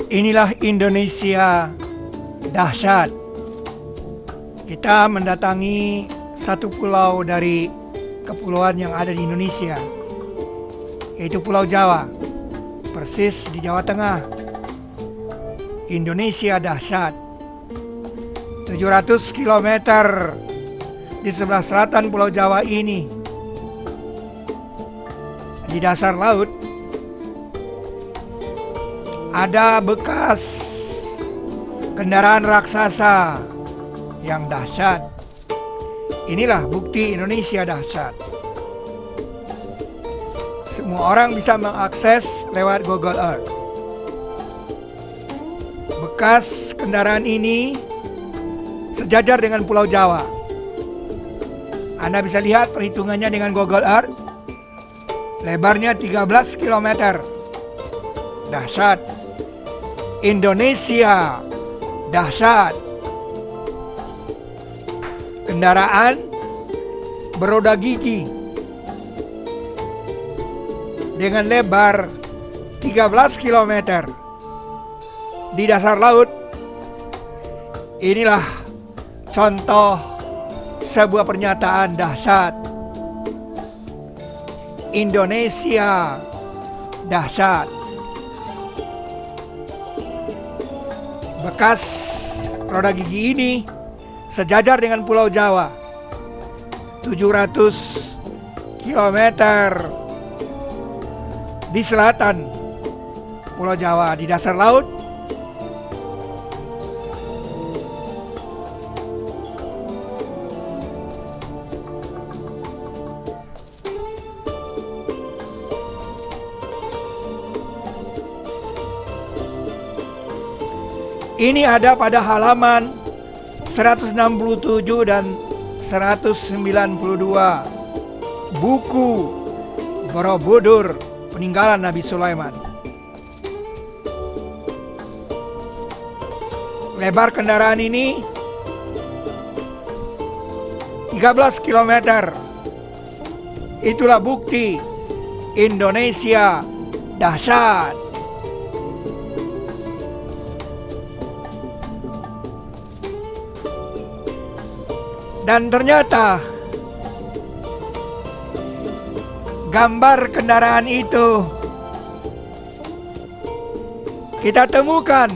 Inilah Indonesia dahsyat. Kita mendatangi satu pulau dari kepulauan yang ada di Indonesia, yaitu Pulau Jawa, persis di Jawa Tengah. Indonesia dahsyat. 700 km di sebelah selatan Pulau Jawa ini. Di dasar laut ada bekas kendaraan raksasa yang dahsyat. Inilah bukti Indonesia dahsyat. Semua orang bisa mengakses lewat Google Earth. Bekas kendaraan ini sejajar dengan Pulau Jawa. Anda bisa lihat perhitungannya dengan Google Earth. Lebarnya 13 km. Dahsyat. Indonesia dahsyat. Kendaraan beroda gigi dengan lebar 13 km di dasar laut. Inilah contoh sebuah pernyataan dahsyat. Indonesia dahsyat. Bekas roda gigi ini sejajar dengan Pulau Jawa, 700 km di selatan Pulau Jawa di dasar laut. Ini ada pada halaman 167 dan 192 buku Borobudur peninggalan Nabi Sulaiman. Lebar kendaraan ini 13 km. Itulah bukti Indonesia dahsyat. Dan ternyata gambar kendaraan itu kita temukan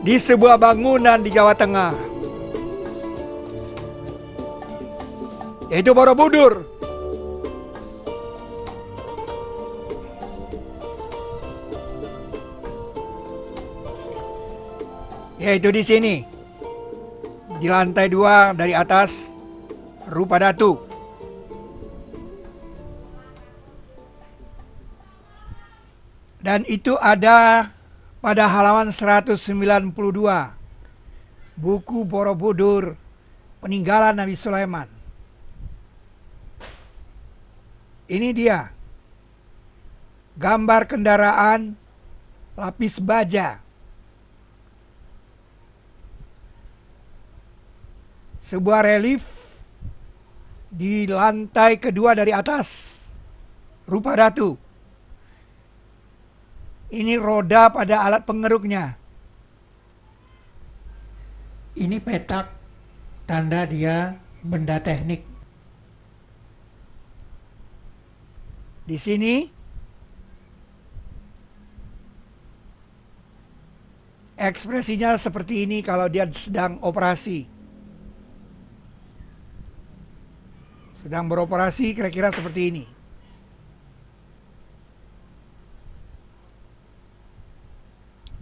di sebuah bangunan di Jawa Tengah, yaitu Borobudur. Yaitu di sini. Di lantai 2 dari atas rupa datu. Dan itu ada pada halaman 192. buku Borobudur peninggalan Nabi Sulaiman. Ini dia gambar kendaraan lapis baja. Sebuah relief di lantai kedua dari atas, rupa datu. Ini roda pada alat pengeruknya. Ini petak, tanda dia benda teknik. Di sini ekspresinya seperti ini kalau dia sedang operasi. Sedang beroperasi kira-kira seperti ini.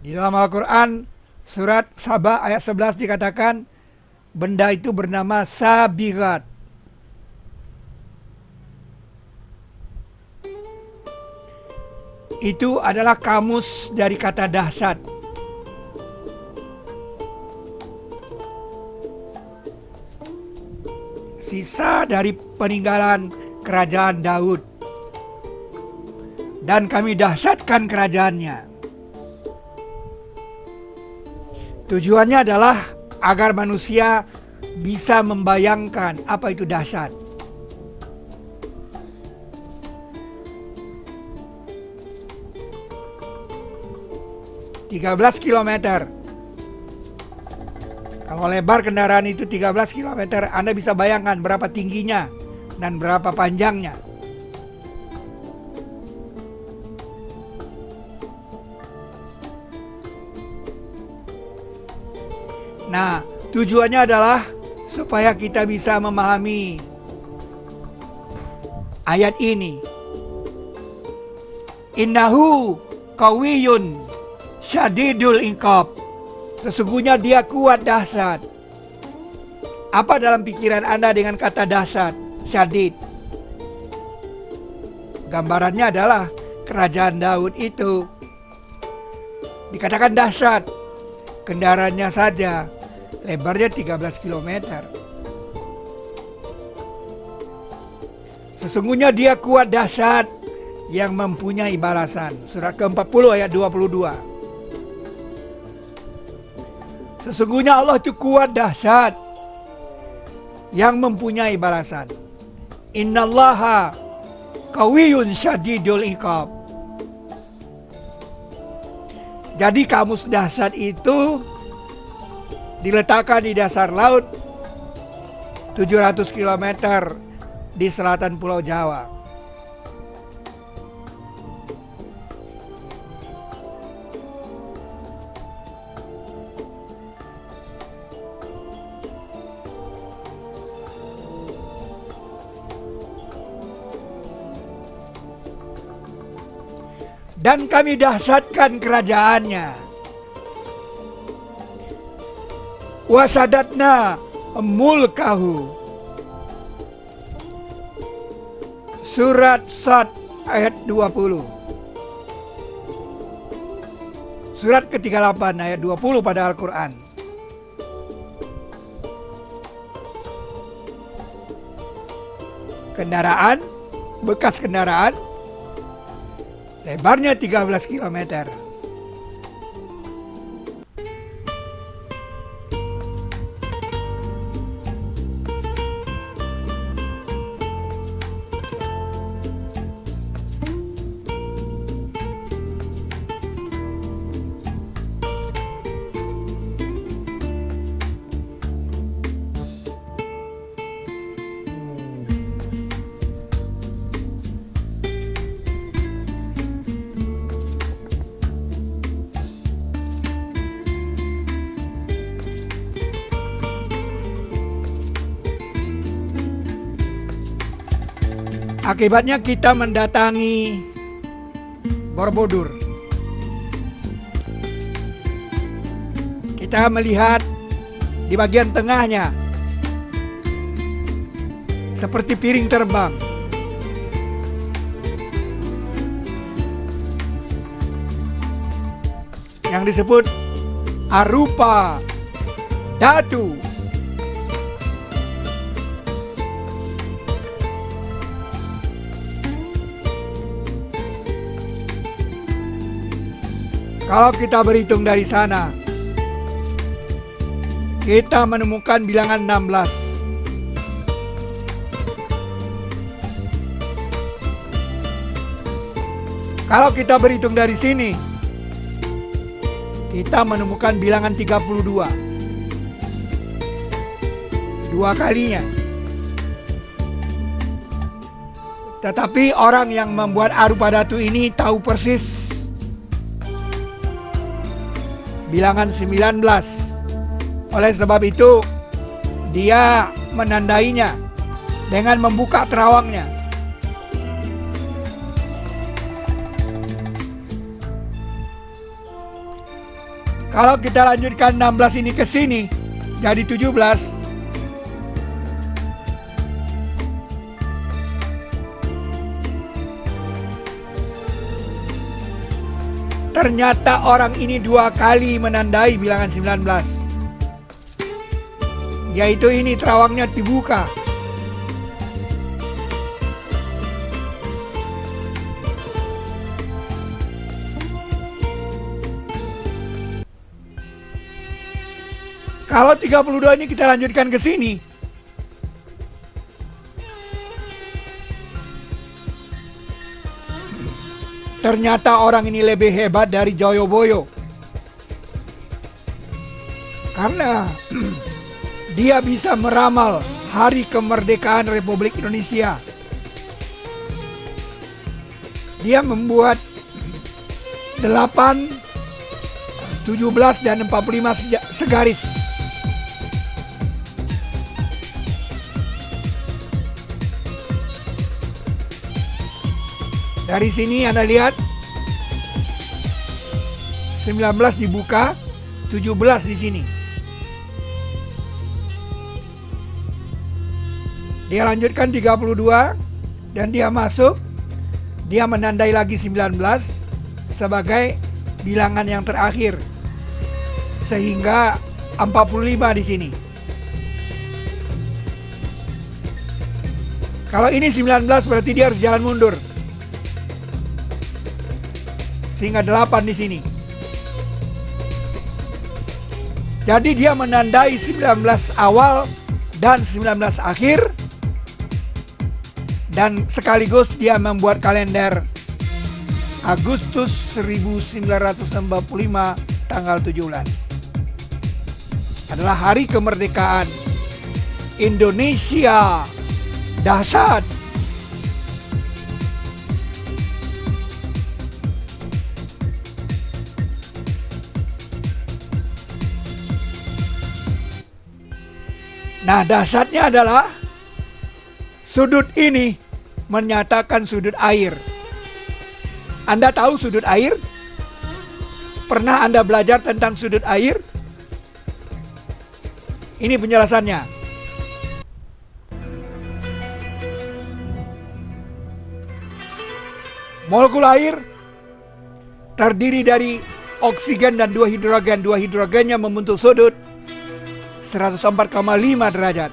Di dalam Al-Quran surat Saba ayat 11 dikatakan benda itu bernama sabigat. Itu adalah kamus dari kata dahsyat. Sisa dari peninggalan kerajaan Daud. Dan kami dahsyatkan kerajaannya. Tujuannya adalah agar manusia bisa membayangkan apa itu dahsyat. (13 kilometer). Kalau lebar kendaraan itu 13 kilometer, Anda bisa bayangkan berapa tingginya dan berapa panjangnya. Nah, tujuannya adalah supaya kita bisa memahami ayat ini. Innahu qawiyyun syadidul iqab. Sesungguhnya dia kuat dahsyat. Apa dalam pikiran Anda dengan kata dahsyat, syadid? Gambarannya adalah kerajaan Daud itu dikatakan dahsyat. Kendaraannya saja lebarnya 13 kilometer. Sesungguhnya dia kuat dahsyat yang mempunyai balasan. Surat ke-40 ayat 22. Sesungguhnya Allah itu kuat dahsyat yang mempunyai balasan. Innallaha qawiyyun syadidul iqab. Jadi kamus dahsyat itu diletakkan di dasar laut 700 km di selatan Pulau Jawa. Dan kami dahsyatkan kerajaannya. Wasadatna mulkahu. Surat Sad ayat 20. Surat ke-38 ayat 20 pada Al-Quran. Kendaraan, bekas kendaraan, lebarnya 13 km. Akibatnya kita mendatangi Borobudur. Kita melihat di bagian tengahnya seperti piring terbang. Yang disebut arupa Datu. Kalau kita berhitung dari sana, kita menemukan bilangan 16. Kalau kita berhitung dari sini, kita menemukan bilangan 32. Dua kalinya. Tetapi orang yang membuat Arupa Datu ini tahu persis bilangan 19. Oleh sebab itu, dia menandainya dengan membuka terawangnya. Kalau kita lanjutkan 16 ini ke sini, jadi 17. Ternyata orang ini dua kali menandai bilangan 19. Yaitu ini terawangnya dibuka. Kalau 32 ini kita lanjutkan ke sini, ternyata orang ini lebih hebat dari Joyoboyo. Karena dia bisa meramal hari kemerdekaan Republik Indonesia. Dia membuat 8, 17, dan 45 segaris. Dari sini Anda lihat 19 dibuka, 17 di sini. Dia lanjutkan 32 dan dia masuk. Dia menandai lagi 19 sebagai bilangan yang terakhir. Sehingga 45 di sini. Kalau ini 19 berarti dia harus jalan mundur. Sehingga 8 di sini. Jadi dia menandai 19 awal dan 19 akhir. Dan sekaligus dia membuat kalender Agustus 1945 tanggal 17. Adalah hari kemerdekaan Indonesia dahsyat. Nah, dahsyatnya adalah sudut ini menyatakan sudut air. Anda tahu sudut air? Pernah Anda belajar tentang sudut air? Ini penjelasannya. Molekul air terdiri dari oksigen dan dua hidrogen. Dua hidrogennya membentuk sudut 104,5 derajat.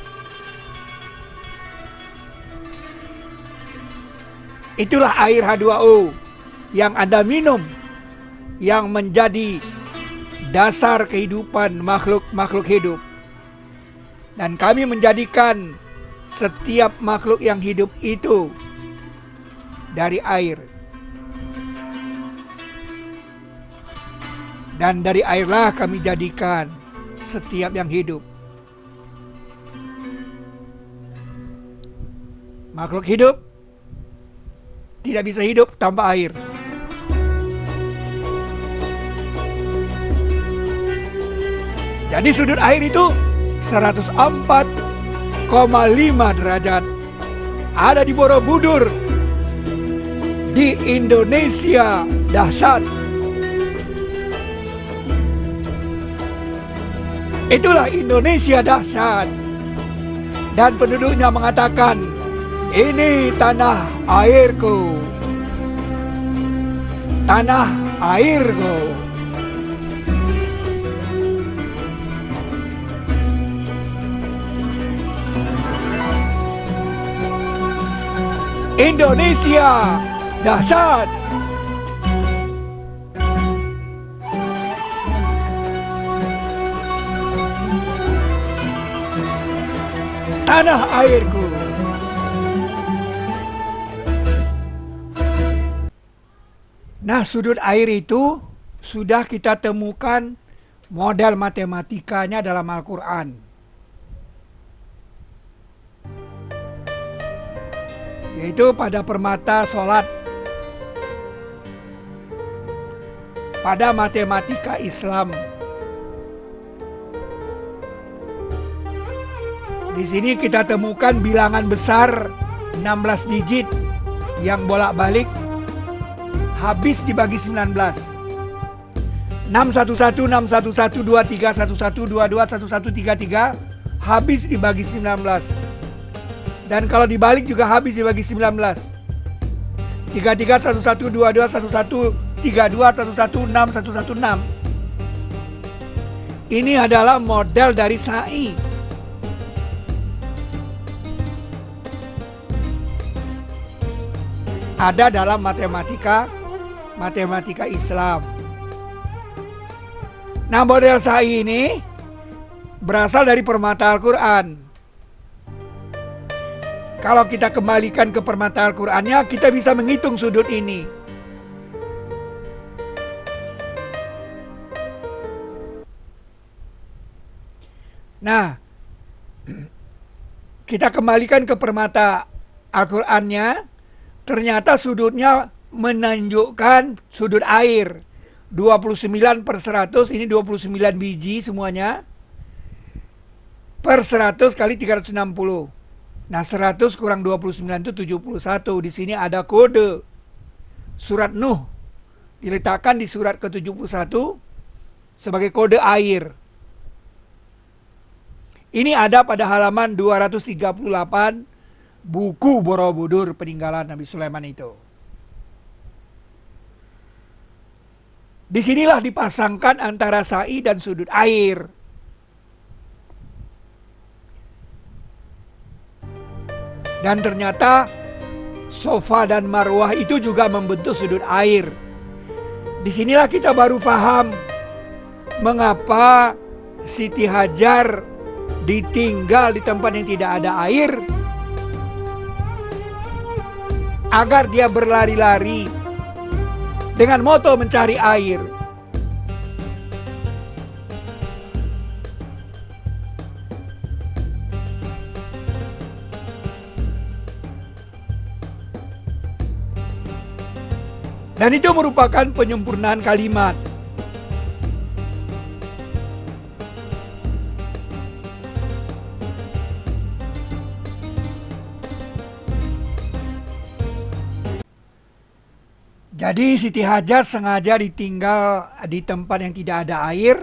Itulah air H2O yang Anda minum, yang menjadi dasar kehidupan makhluk hidup. Dan kami menjadikan setiap makhluk yang hidup itu dari air. Dan dari airlah kami jadikan setiap yang hidup. Makhluk hidup tidak bisa hidup tanpa air. Jadi sudut air itu 104,5 derajat. Ada di Borobudur, di Indonesia dahsyat. Itulah Indonesia dahsyat. Dan penduduknya mengatakan, ini tanah airku. Tanah airku. Indonesia dahsyat. Tanah airku. Nah, sudut air itu sudah kita temukan model matematikanya dalam Al-Quran. Yaitu pada permata sholat, pada matematika Islam. Di sini kita temukan bilangan besar 16 digit yang bolak-balik habis dibagi 19. 611, 611, 23, 11, 22, 1133 habis dibagi 19. Dan kalau dibalik juga habis dibagi 19. 33, 11, 22, 11, 32, 116, 116. Ini adalah model dari sa'i. Ada dalam matematika Islam. Nah, model sa'i ini berasal dari permata Al-Quran. Kalau kita kembalikan ke permata Al-Qurannya, kita bisa menghitung sudut ini. Nah, kita kembalikan ke permata Al-Qurannya, ternyata sudutnya menunjukkan sudut air 29/100, ini 29 biji semuanya, per 100 kali 360. Nah, 100 kurang 29 itu 71. Di sini ada kode surat Nuh, diletakkan di surat ke-71 sebagai kode air. Ini ada pada halaman 238 buku Borobudur peninggalan Nabi Sulaiman itu. Disinilah dipasangkan antara sa'i dan sudut air. Dan ternyata Sofa dan Marwah itu juga membentuk sudut air. Disinilah kita baru paham mengapa Siti Hajar ditinggal di tempat yang tidak ada air, agar dia berlari-lari dengan moto mencari air. Dan itu merupakan penyempurnaan kalimat. Jadi Siti Hajar sengaja ditinggal di tempat yang tidak ada air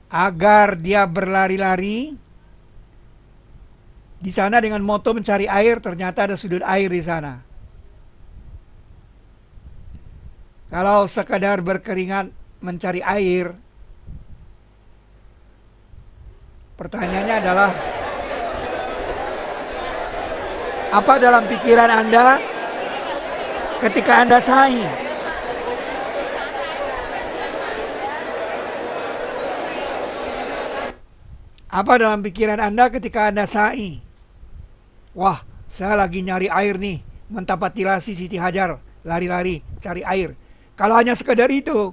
agar dia berlari-lari di sana dengan moto mencari air. Ternyata ada sudut air di sana. Kalau sekadar berkeringat mencari air, pertanyaannya adalah, apa dalam pikiran Anda ketika Anda sa'i? Apa dalam pikiran Anda ketika Anda sa'i? Wah, saya lagi nyari air nih, mentapatilasi Siti Hajar, lari-lari cari air. Kalau hanya sekedar itu,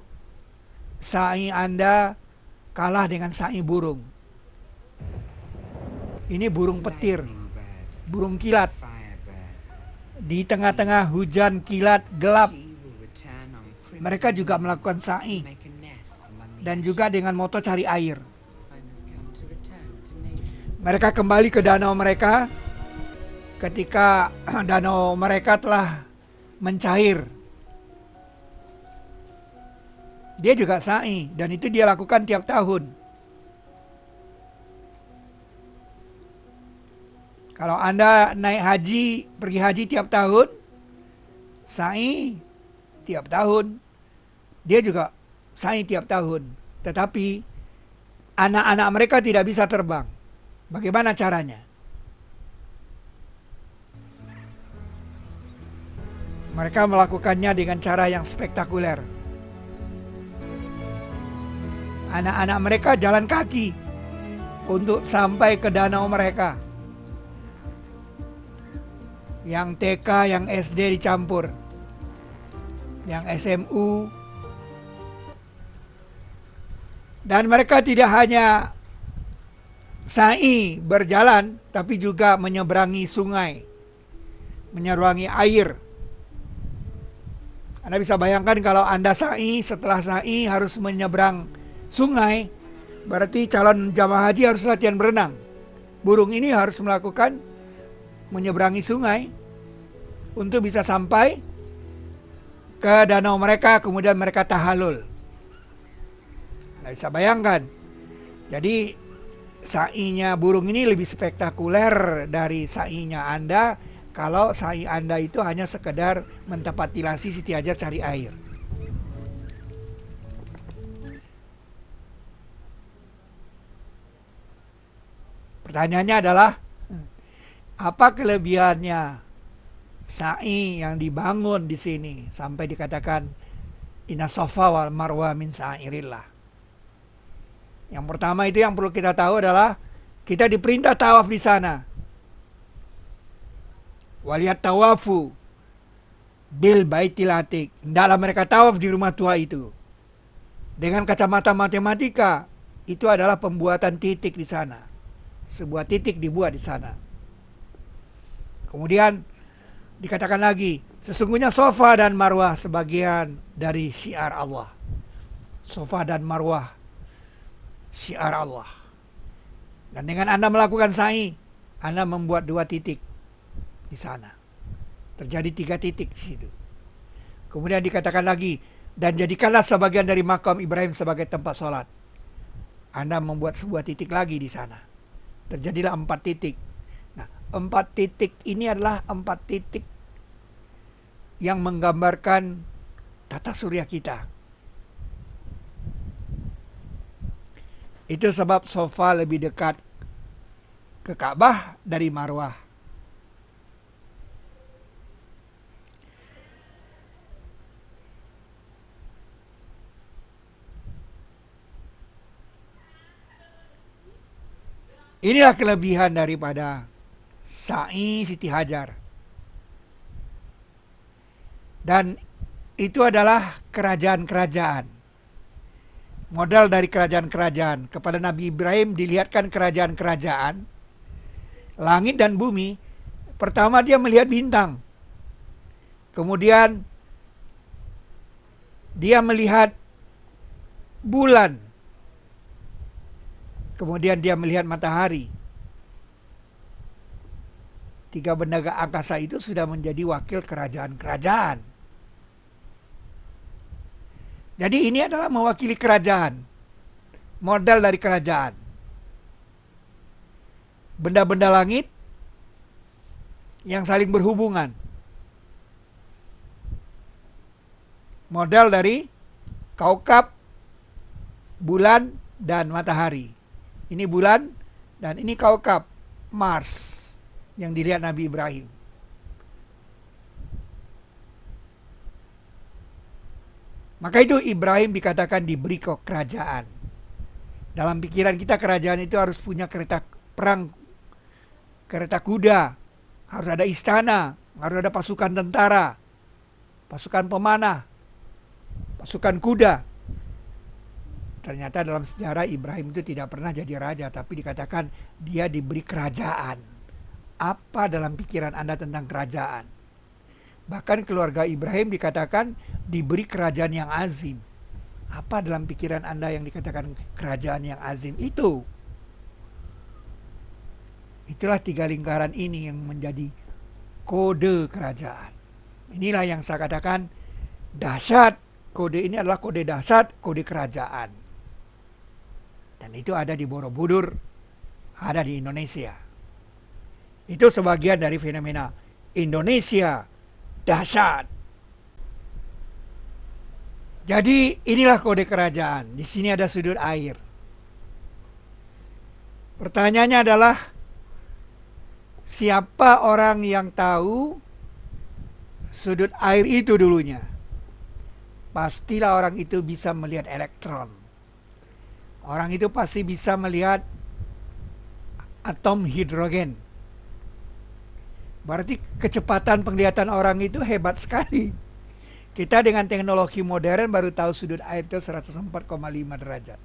sa'i Anda kalah dengan sa'i burung. Ini burung petir, burung kilat. Di tengah-tengah hujan kilat gelap, mereka juga melakukan sa'i dan juga dengan moto cari air. Mereka kembali ke danau mereka ketika danau mereka telah mencair. Dia juga sa'i dan itu dia lakukan tiap tahun. Kalau Anda naik haji, pergi haji tiap tahun, sa'i tiap tahun, dia juga sa'i tiap tahun. Tetapi anak-anak mereka tidak bisa terbang. Bagaimana caranya? Mereka melakukannya dengan cara yang spektakuler. Anak-anak mereka jalan kaki untuk sampai ke danau mereka. Yang TK, yang SD dicampur. Yang SMU. Dan mereka tidak hanya sa'i berjalan, tapi juga menyeberangi sungai, menyeberangi air. Anda bisa bayangkan kalau Anda sa'i, setelah sa'i harus menyeberang sungai, berarti calon jamaah haji harus latihan berenang. Burung ini harus melakukan menyeberangi sungai untuk bisa sampai ke danau mereka, kemudian mereka tahalul. Anda bisa bayangkan. Jadi sa'inya burung ini lebih spektakuler dari sa'inya Anda. Kalau sa'i Anda itu hanya sekedar mentapatilasi Siti Hajar cari air. Pertanyaannya adalah, apa kelebihannya sa'i yang dibangun di sini sampai dikatakan inna safa wal marwa min sa'irillah? Yang pertama itu yang perlu kita tahu adalah kita diperintah tawaf di sana. Waliyat tawafu bil baitil atiq. Hendaklah mereka tawaf di rumah tua itu. Dengan kacamata matematika, itu adalah pembuatan titik di sana. Sebuah titik dibuat di sana. Kemudian dikatakan lagi, sesungguhnya Safa dan Marwah sebagian dari syiar Allah. Safa dan Marwah syiar Allah. Dan dengan Anda melakukan sa'i, Anda membuat 2 titik di sana. Terjadi 3 titik di situ. Kemudian dikatakan lagi, dan jadikanlah sebagian dari makam Ibrahim sebagai tempat sholat. Anda membuat sebuah titik lagi di sana. Terjadilah 4 titik. Nah, 4 titik ini adalah 4 titik yang menggambarkan tata surya kita. Itu sebab Safa lebih dekat ke Ka'bah dari Marwah. Inilah kelebihan daripada sa'i Siti Hajar. Dan itu adalah kerajaan-kerajaan. Modal dari kerajaan-kerajaan. Kepada Nabi Ibrahim dilihatkan kerajaan-kerajaan. Langit dan bumi. Pertama dia melihat bintang. Kemudian dia melihat bulan. Kemudian dia melihat matahari. 3 benda angkasa itu sudah menjadi wakil kerajaan-kerajaan. Jadi ini adalah mewakili kerajaan. Modal dari kerajaan. Benda-benda langit yang saling berhubungan. Modal dari kaukab, bulan, dan matahari. Ini bulan dan ini kaukab Mars yang dilihat Nabi Ibrahim. Maka itu Ibrahim dikatakan diberi kerajaan. Dalam pikiran kita kerajaan itu harus punya kereta perang, kereta kuda, harus ada istana, harus ada pasukan tentara, pasukan pemanah, pasukan kuda. Ternyata dalam sejarah Ibrahim itu tidak pernah jadi raja, tapi dikatakan dia diberi kerajaan. Apa dalam pikiran Anda tentang kerajaan? Bahkan keluarga Ibrahim dikatakan diberi kerajaan yang azim. Apa dalam pikiran Anda yang dikatakan kerajaan yang azim itu? Itulah 3 lingkaran ini yang menjadi kode kerajaan. Inilah yang saya katakan dahsyat. Kode ini adalah kode dahsyat, kode kerajaan. Dan itu ada di Borobudur, ada di Indonesia. Itu sebagian dari fenomena Indonesia dahsyat. Jadi inilah kode kerajaan. Di sini ada sudut air. Pertanyaannya adalah, siapa orang yang tahu sudut air itu dulunya, pastilah orang itu bisa melihat elektron. Orang itu pasti bisa melihat atom hidrogen. Berarti kecepatan penglihatan orang itu hebat sekali. Kita dengan teknologi modern baru tahu sudut air itu 104,5 derajat.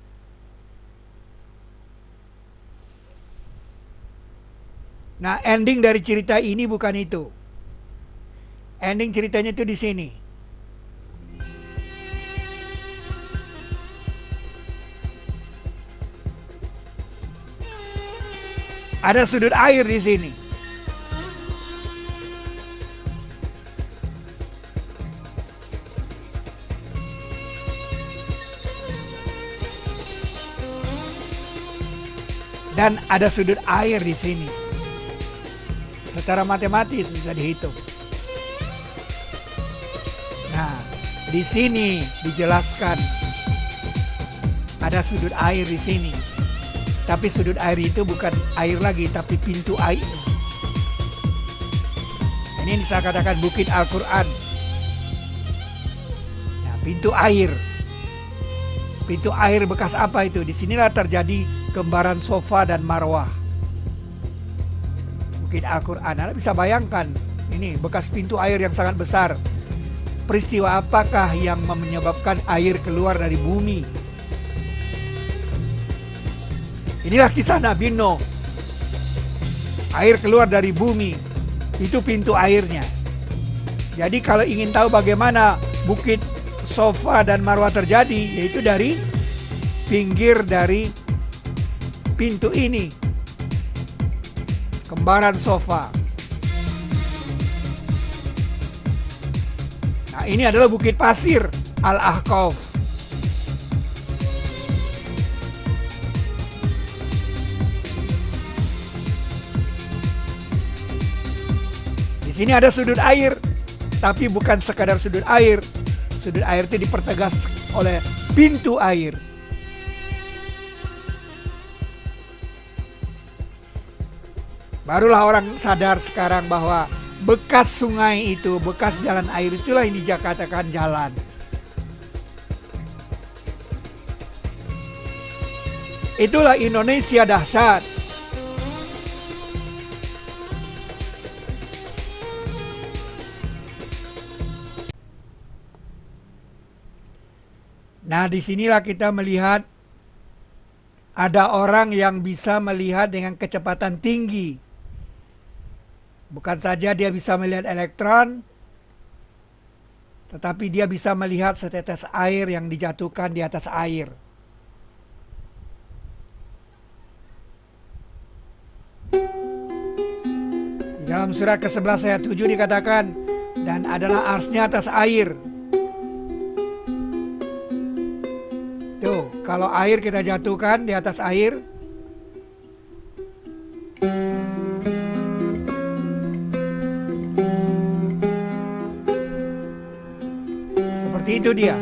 Nah, ending dari cerita ini bukan itu. Ending ceritanya itu di sini. Ada sudut air di sini. Dan ada sudut air di sini. Secara matematis bisa dihitung. Nah, di sini dijelaskan ada sudut air di sini. Tapi sudut air itu bukan air lagi, tapi pintu air. Ini yang saya katakan bukit Al-Quran. Nah, pintu air. Pintu air bekas apa itu? Disinilah terjadi kembaran Sofa dan Marwah. Bukit Al-Quran. Anda bisa bayangkan, ini bekas pintu air yang sangat besar. Peristiwa apakah yang menyebabkan air keluar dari bumi? Inilah kisah Nabi Nuh. Air keluar dari bumi. Itu pintu airnya. Jadi kalau ingin tahu bagaimana bukit Sofa dan Marwah terjadi, yaitu dari pinggir dari pintu ini. Kembaran Sofa. Nah, ini adalah bukit pasir Al-Ahqaf. Di sini ada sudut air, tapi bukan sekadar sudut air. Sudut air itu dipertegas oleh pintu air. Barulah orang sadar sekarang bahwa bekas sungai itu, bekas jalan air itulah yang dikatakan jalan. Itulah Indonesia dahsyat. Nah, disinilah kita melihat ada orang yang bisa melihat dengan kecepatan tinggi. Bukan saja dia bisa melihat elektron, tetapi dia bisa melihat setetes air yang dijatuhkan di atas air. Di dalam surat ke-11 ayat 7 dikatakan, dan adalah arsnya atas air. Tuh, kalau air kita jatuhkan di atas air, seperti itu dia.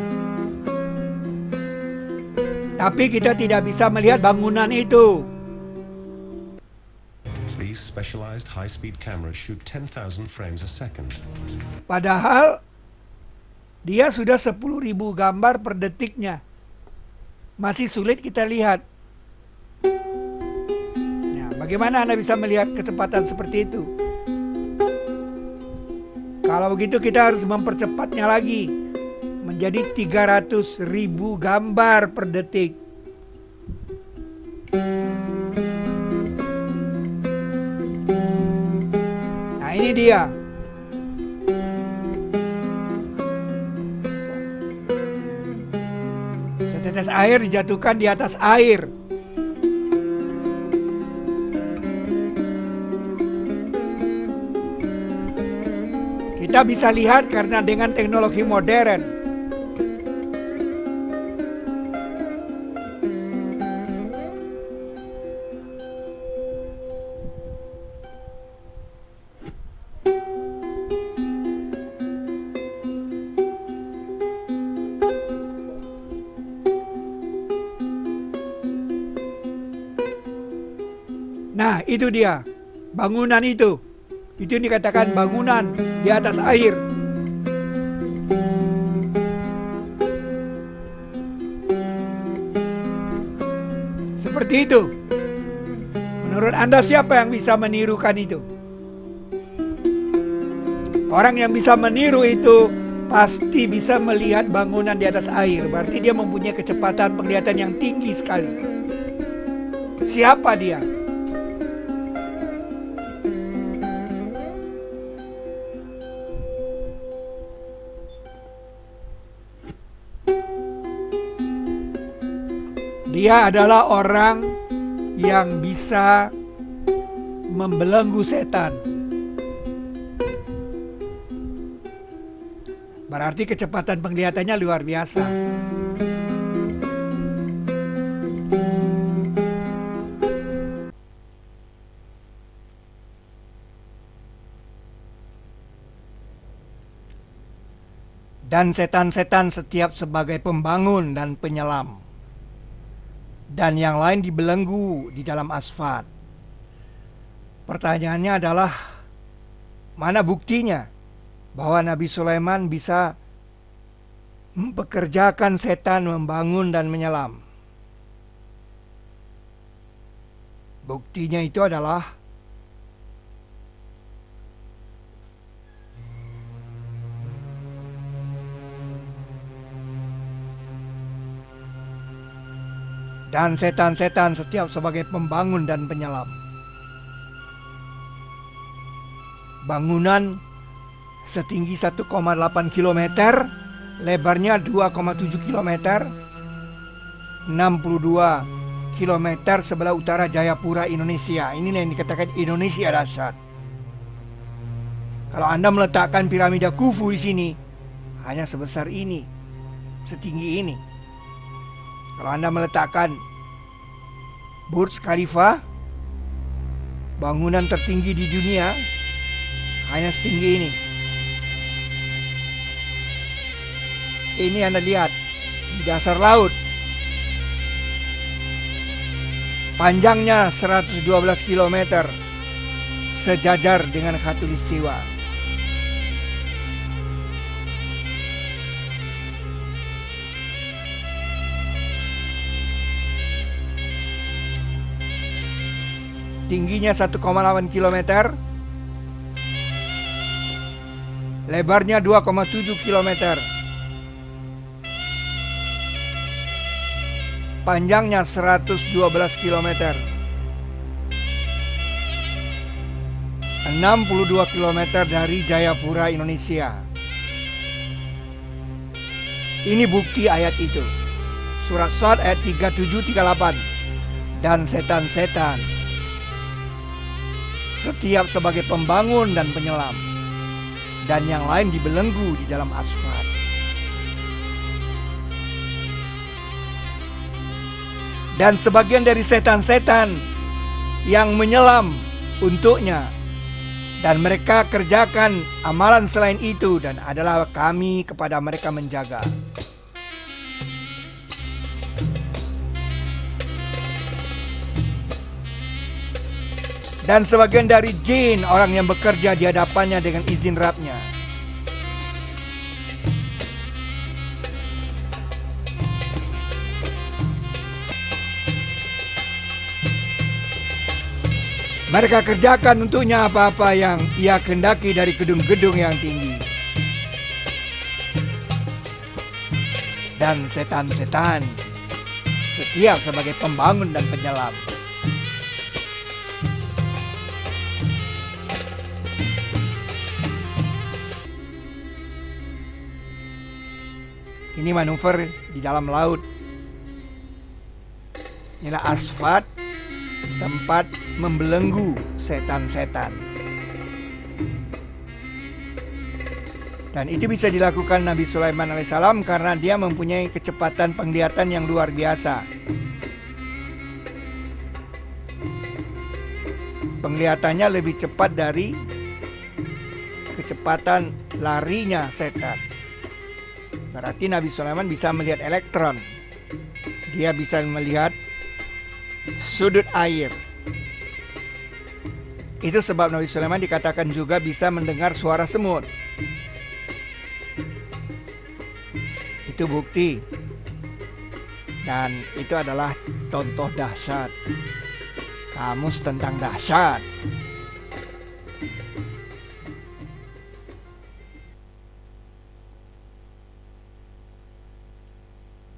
Tapi kita tidak bisa melihat bangunan itu. These specialized high-speed cameras shoot 10,000 frames a second. Padahal dia sudah 10.000 gambar per detiknya. Masih sulit kita lihat. Nah, bagaimana Anda bisa melihat kecepatan seperti itu? Kalau begitu kita harus mempercepatnya lagi menjadi 300.000 gambar per detik. Nah, ini dia. Setetes air dijatuhkan di atas air. Kita bisa lihat karena dengan teknologi modern. Nah, itu dia. Bangunan itu. Itu yang dikatakan bangunan di atas air. Seperti itu. Menurut Anda siapa yang bisa menirukan itu? Orang yang bisa meniru itu pasti bisa melihat bangunan di atas air. Berarti dia mempunyai kecepatan penglihatan yang tinggi sekali. Siapa dia? Dia adalah orang yang bisa membelenggu setan. Berarti kecepatan penglihatannya luar biasa. Dan setan-setan setiap sebagai pembangun dan penyelam. Dan yang lain dibelenggu di dalam asfalt. Pertanyaannya adalah, mana buktinya bahwa Nabi Sulaiman bisa mempekerjakan setan membangun dan menyelam? Buktinya itu adalah dan setan-setan setiap sebagai pembangun dan penyelam. Bangunan setinggi 1,8 km, lebarnya 2,7 km, 62 km sebelah utara Jayapura, Indonesia. Ini yang dikatakan Indonesia dahsyat. Kalau Anda meletakkan piramida Khufu di sini, hanya sebesar ini, setinggi ini. Kalau Anda meletakkan Burj Khalifa, bangunan tertinggi di dunia, hanya setinggi ini. Ini Anda lihat di dasar laut, panjangnya 112 km, sejajar dengan Khatulistiwa. Tingginya 1,8 km, lebarnya 2,7 km, panjangnya 112 km, 62 km dari Jayapura, Indonesia. Ini bukti ayat itu. Surat Shad ayat 37-38. Dan setan-setan setiap sebagai pembangun dan penyelam, dan yang lain dibelenggu di dalam asfalt. Dan sebagian dari setan-setan yang menyelam untuknya, dan mereka kerjakan amalan selain itu, dan adalah kami kepada mereka menjaga. Dan sebagian dari jin, orang yang bekerja di hadapannya dengan izin Rabb-Nya. Mereka kerjakan untuknya apa-apa yang ia kehendaki dari gedung-gedung yang tinggi. Dan setan-setan setiap sebagai pembangun dan penyelam. Ini manuver di dalam laut. Inilah asfalt, tempat membelenggu setan-setan. Dan itu bisa dilakukan Nabi Sulaiman alaihissalam karena dia mempunyai kecepatan penglihatan yang luar biasa. Penglihatannya lebih cepat dari kecepatan larinya setan. Berarti Nabi Sulaiman bisa melihat elektron. Dia bisa melihat sudut air. Itu sebab Nabi Sulaiman dikatakan juga bisa mendengar suara semut. Itu bukti. Dan itu adalah contoh dahsyat. Kamus tentang dahsyat.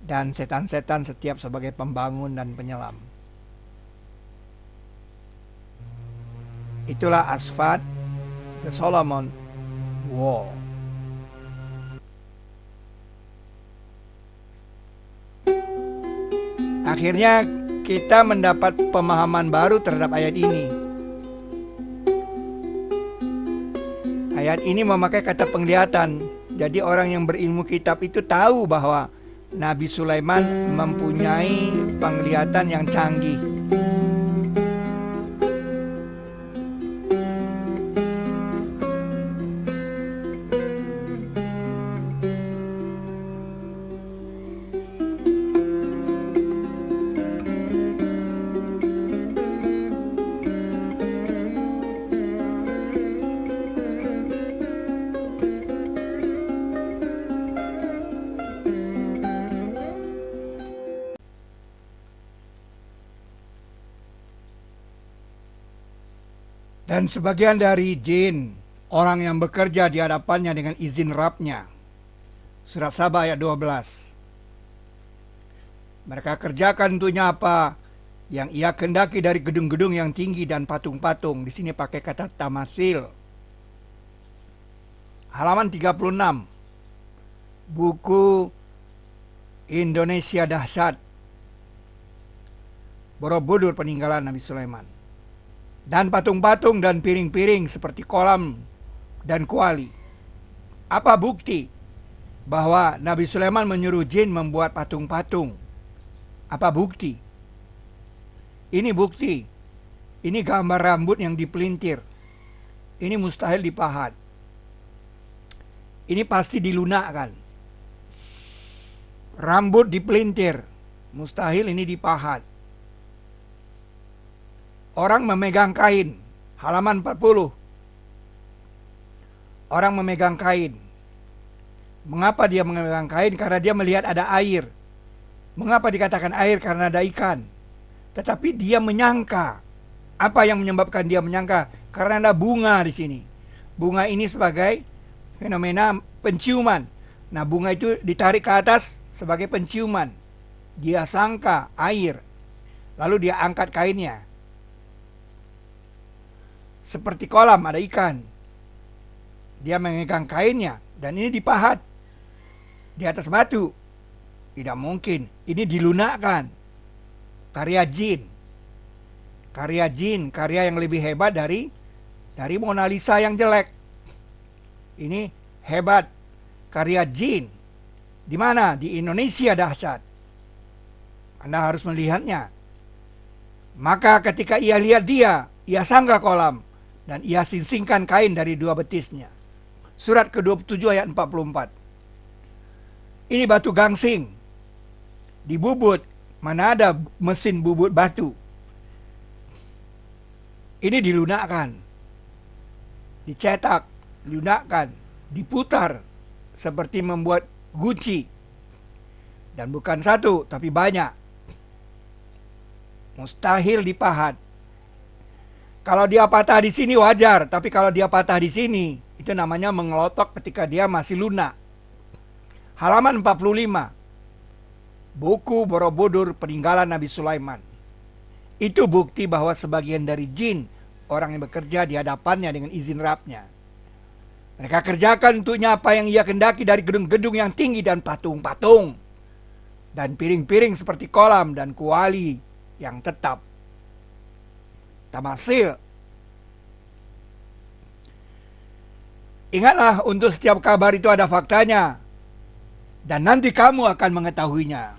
Dan setan-setan setiap sebagai pembangun dan penyelam. Itulah Asfad, the Solomon Wall. Akhirnya kita mendapat pemahaman baru terhadap ayat ini. Ayat ini memakai kata penglihatan. Jadi orang yang berilmu kitab itu tahu bahwa Nabi Sulaiman mempunyai penglihatan yang canggih. Dan sebagian dari jin, orang yang bekerja di hadapannya dengan izin Rabb-nya. Surat Saba ayat 12. Mereka kerjakan untuknya apa yang ia kehendaki dari gedung-gedung yang tinggi dan patung-patung. Di sini pakai kata tamasil. Halaman 36. Buku Indonesia Dahsyat. Borobudur peninggalan Nabi Sulaiman. Dan patung-patung dan piring-piring seperti kolam dan kuali. Apa bukti bahwa Nabi Sulaiman menyuruh jin membuat patung-patung? Apa bukti? Ini bukti. Ini gambar rambut yang dipelintir. Ini mustahil dipahat. Ini pasti dilunakkan. Rambut dipelintir. Mustahil ini dipahat. Orang memegang kain, halaman 40. Orang memegang kain. Mengapa dia memegang kain? Karena dia melihat ada air. Mengapa dikatakan air? Karena ada ikan. Tetapi dia menyangka. Apa yang menyebabkan dia menyangka? Karena ada bunga di sini. Bunga ini sebagai fenomena penciuman. Nah, bunga itu ditarik ke atas sebagai penciuman. Dia sangka air. Lalu dia angkat kainnya. Seperti kolam ada ikan. Dia memegang kainnya dan ini dipahat di atas batu. Tidak mungkin. Ini dilunakkan. Karya jin. Karya jin, karya yang lebih hebat dari Mona Lisa yang jelek. Ini hebat. Karya jin. Di mana? Di Indonesia Dahsyat. Anda harus melihatnya. Maka ketika ia lihat ia sangka kolam. Dan ia singsingkan kain dari dua betisnya. Surat ke-27 ayat 44. Ini batu gangsing. Dibubut. Mana ada mesin bubut batu. Ini dilunakkan. Dicetak. Dilunakkan. Diputar. Seperti membuat guci. Dan bukan satu, tapi banyak. Mustahil dipahat. Kalau dia patah di sini wajar, tapi kalau dia patah di sini, itu namanya mengelotok ketika dia masih lunak. Halaman 45. Buku Borobudur peninggalan Nabi Sulaiman. Itu bukti bahwa sebagian dari jin, orang yang bekerja di hadapannya dengan izin Rabb-nya. Mereka kerjakan untuknya apa yang ia kehendaki dari gedung-gedung yang tinggi dan patung-patung. Dan piring-piring seperti kolam dan kuali yang tetap. Tamasil. Ingatlah, untuk setiap kabar itu ada faktanya. Dan nanti kamu akan mengetahuinya.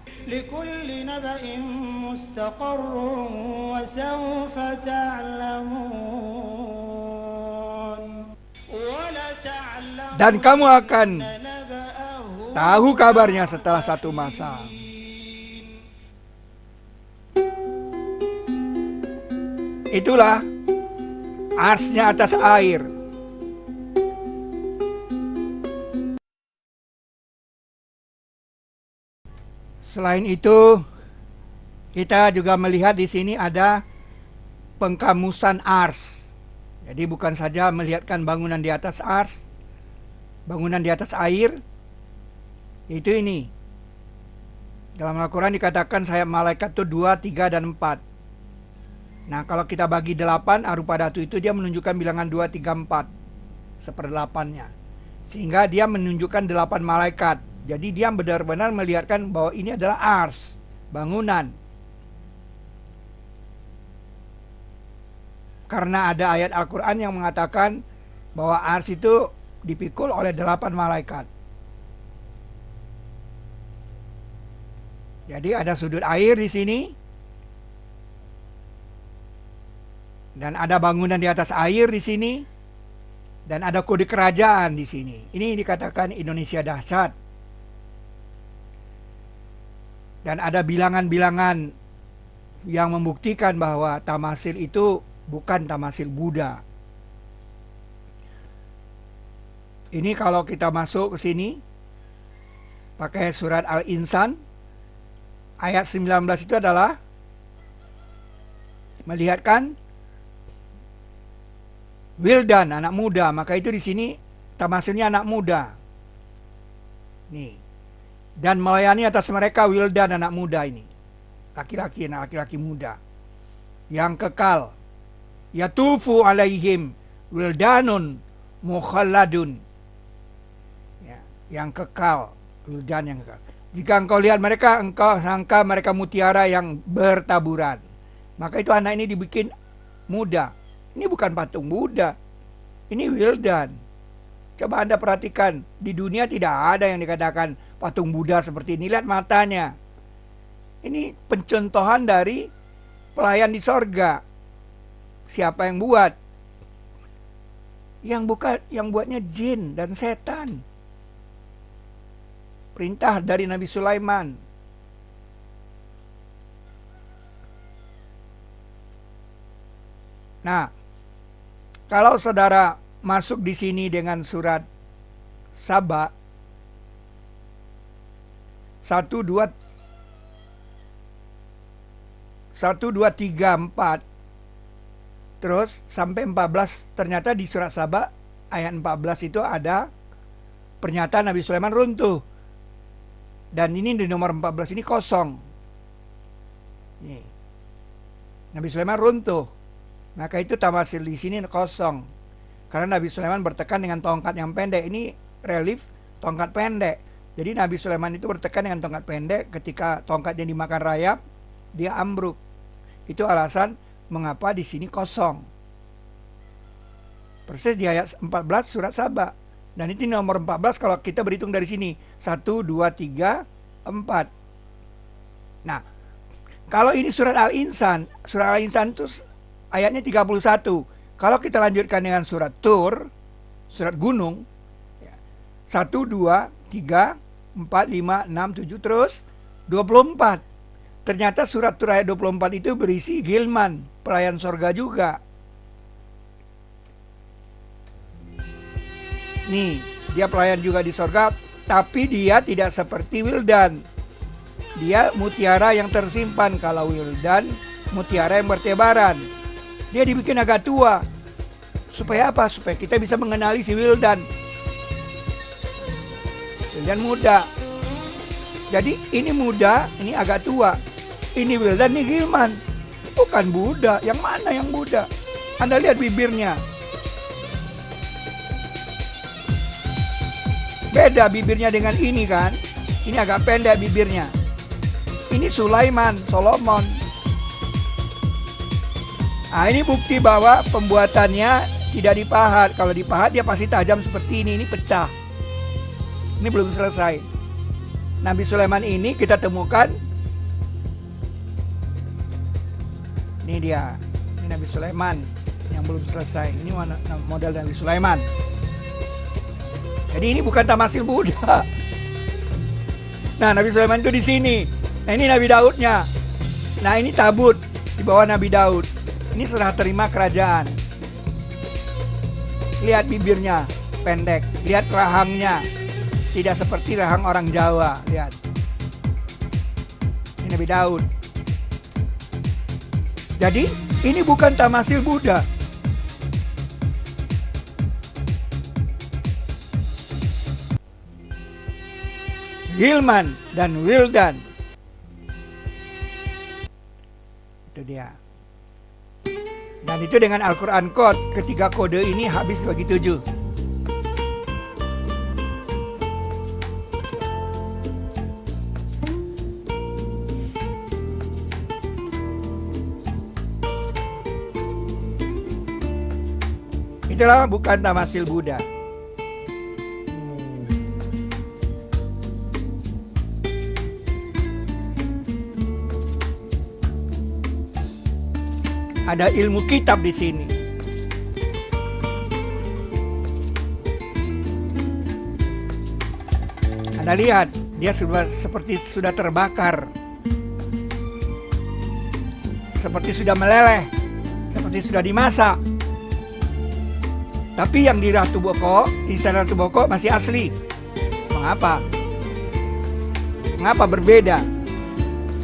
Dan kamu akan tahu kabarnya setelah satu masa. Itulah arsnya atas air. Selain itu, Kita juga melihat di sini ada pengkamusan ars. Jadi bukan saja melihatkan bangunan di atas ars, bangunan di atas air, itu ini. Dalam Al-Quran dikatakan sayap malaikat itu 2, 3, dan 4. Nah, kalau kita bagi 8, arupa datu itu dia menunjukkan bilangan 2, 3, 4. Seperdelapannya. Sehingga dia menunjukkan 8 malaikat. Jadi dia benar-benar melihatkan bahwa ini adalah ars, bangunan. Karena ada ayat Al-Quran yang mengatakan bahwa ars itu dipikul oleh 8 malaikat. Jadi ada sudut air di sini. Dan ada bangunan di atas air di sini. Dan ada kode kerajaan di sini. Ini dikatakan Indonesia dahsyat. Dan ada bilangan-bilangan yang membuktikan bahwa tamasil itu bukan tamasil Buddha. Ini kalau kita masuk ke sini pakai surat Al-Insan ayat 19 itu adalah melihatkan wildan, anak muda. Maka itu di sini tamasilnya anak muda. Nih. Dan melayani atas mereka wildan, anak muda ini. Laki-laki muda. Yang kekal. Yatufu alaihim wildanun mukhalladun. Ya, yang kekal, wildan yang kekal. Jika engkau lihat mereka, engkau sangka mereka mutiara yang bertaburan. Maka itu anak ini dibikin muda. Ini bukan patung Buddha. Ini wildan. Coba Anda perhatikan, di dunia tidak ada yang dikatakan patung Buddha seperti ini. Lihat matanya. Ini pencontohan dari pelayan di sorga. Siapa yang buat? Yang buatnya jin dan setan. Perintah dari Nabi Sulaiman. Nah, kalau saudara masuk di sini dengan surat Saba 1, 2, 3, 4 terus sampai 14, ternyata di surat Saba ayat 14 itu ada pernyataan Nabi Sulaiman runtuh. Dan ini di nomor 14 ini kosong. Nih. Nabi Sulaiman runtuh. Maka itu tamasil di sini kosong. Karena Nabi Sulaiman bertekan dengan tongkat yang pendek. Ini relief tongkat pendek. Jadi Nabi Sulaiman itu bertekan dengan tongkat pendek. Ketika tongkatnya dimakan rayap, dia ambruk. Itu alasan mengapa di sini kosong. Persis di ayat 14 surat Saba. Dan itu nomor 14 kalau kita berhitung dari sini. 1, 2, 3, 4. Nah, kalau ini surat Al-Insan itu ayatnya 31. Kalau kita lanjutkan dengan surat Tur, surat gunung, 1, 2, 3, 4, 5, 6, 7, terus 24. Ternyata surat Tur ayat 24 itu berisi Gilman, pelayan sorga juga. Nih, dia pelayan juga di sorga, tapi dia tidak seperti wildan. Dia mutiara yang tersimpan. Kalau wildan, mutiara yang bertebaran. Dia dibikin agak tua. Supaya apa? Supaya kita bisa mengenali si wildan. Wildan muda. Jadi ini muda, ini agak tua. Ini wildan, ini Gilman. Bukan Buddha. Yang mana yang Buddha? Anda lihat bibirnya. Beda bibirnya dengan ini kan. Ini agak pendek bibirnya. Ini Sulaiman, Solomon. Nah, ini bukti bahwa pembuatannya tidak dipahat. Kalau dipahat dia pasti tajam seperti ini pecah. Ini belum selesai. Nabi Sulaiman ini kita temukan. Ini dia. Ini Nabi Sulaiman yang belum selesai. Ini model Nabi Sulaiman. Jadi ini bukan tamasil Buddha. Nah, Nabi Sulaiman itu di sini. Nah, ini Nabi Daudnya. Nah, ini tabut di bawah Nabi Daud. Ini serah terima kerajaan. Lihat bibirnya pendek. Lihat rahangnya. Tidak seperti rahang orang Jawa. Lihat. Ini Nabi Daud. Jadi ini bukan tamasil Buddha. Hilman dan Wildan. Itu dia. Dan itu dengan Al-Quran Code, ketiga kode ini habis bagi 7. Itulah bukan tamasil Buddha. Ada ilmu kitab di sini. Anda lihat, dia seperti sudah terbakar, seperti sudah meleleh, seperti sudah dimasak. Tapi yang di Ratu Boko, di Istana Ratu Boko masih asli. Mengapa? Mengapa berbeda?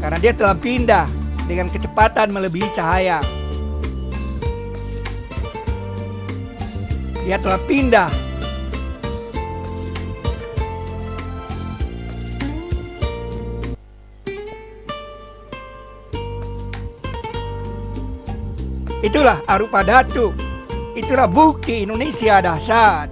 Karena dia telah pindah dengan kecepatan melebihi cahaya. Dia telah pindah. Itulah arupa datu. Itulah bukti Indonesia dahsyat.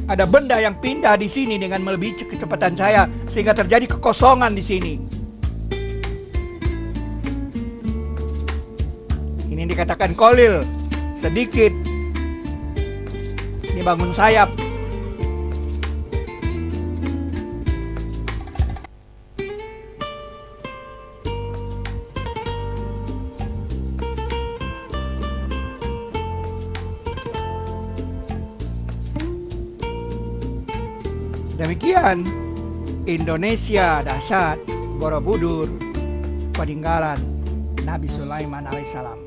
Ada benda yang pindah di sini dengan melebihi kecepatan cahaya sehingga terjadi kekosongan di sini. Ini dikatakan kolil, sedikit dibangun sayap. Demikian Indonesia dahsyat, Borobudur, peninggalan Nabi Sulaiman alaihissalam.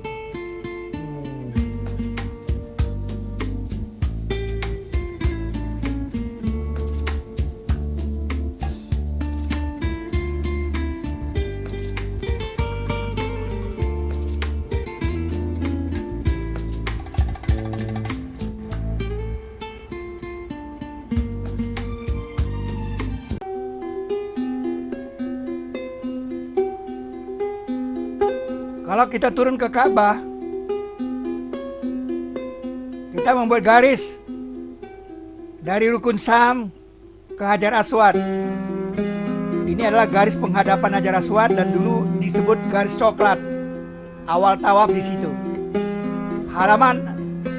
Kalau kita turun ke Ka'bah, kita membuat garis dari Rukun Syam ke Hajar Aswad. Ini adalah garis penghadapan Hajar Aswad dan dulu disebut garis coklat. Awal tawaf di situ. Halaman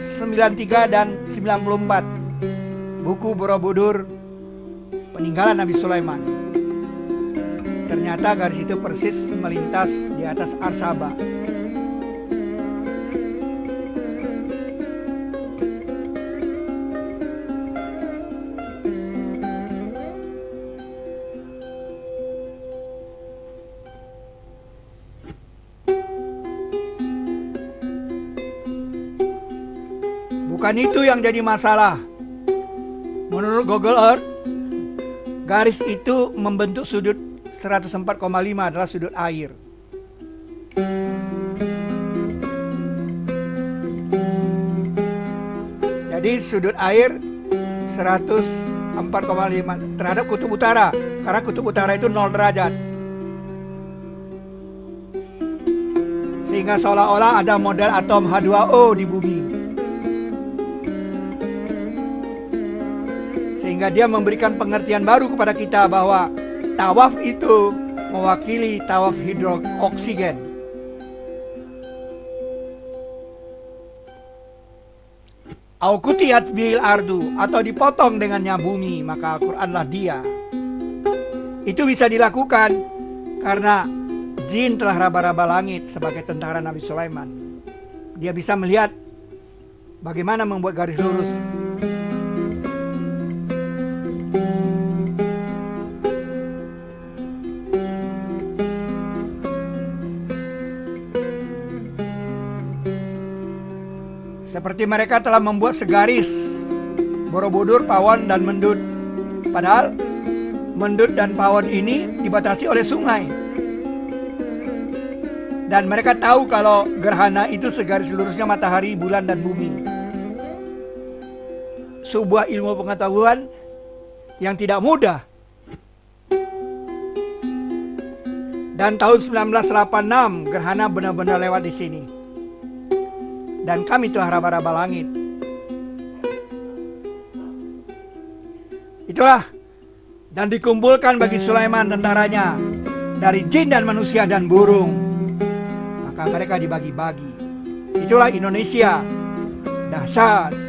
93 dan 94. Buku Borobudur, peninggalan Nabi Sulaiman. Ternyata garis itu persis melintas di atas Arsaba. Bukan itu yang jadi masalah. Menurut Google Earth, garis itu membentuk sudut 104,5 adalah sudut air. Jadi sudut air 104,5 terhadap kutub utara. Karena kutub utara itu 0 derajat. Sehingga seolah-olah ada model atom H2O di bumi. Sehingga dia memberikan pengertian baru kepada kita bahwa tawaf itu mewakili tawaf hidroksigen. Au kutiyat bil ardu, atau dipotong dengannya bumi, maka Al-Quranlah dia. Itu bisa dilakukan karena jin telah raba-raba langit sebagai tentara Nabi Sulaiman. Dia bisa melihat bagaimana membuat garis lurus. Seperti mereka telah membuat segaris Borobudur, Pawon, dan Mendut. Padahal Mendut dan Pawon ini dibatasi oleh sungai. Dan mereka tahu kalau gerhana itu segaris lurusnya matahari, bulan, dan bumi. Sebuah ilmu pengetahuan yang tidak mudah. Dan tahun 1986 gerhana benar-benar lewat di sini. Dan kami telah raba-raba langit. Itulah. Dan dikumpulkan bagi Sulaiman tentaranya dari jin dan manusia dan burung. Maka mereka dibagi-bagi. Itulah Indonesia. Dahsyat.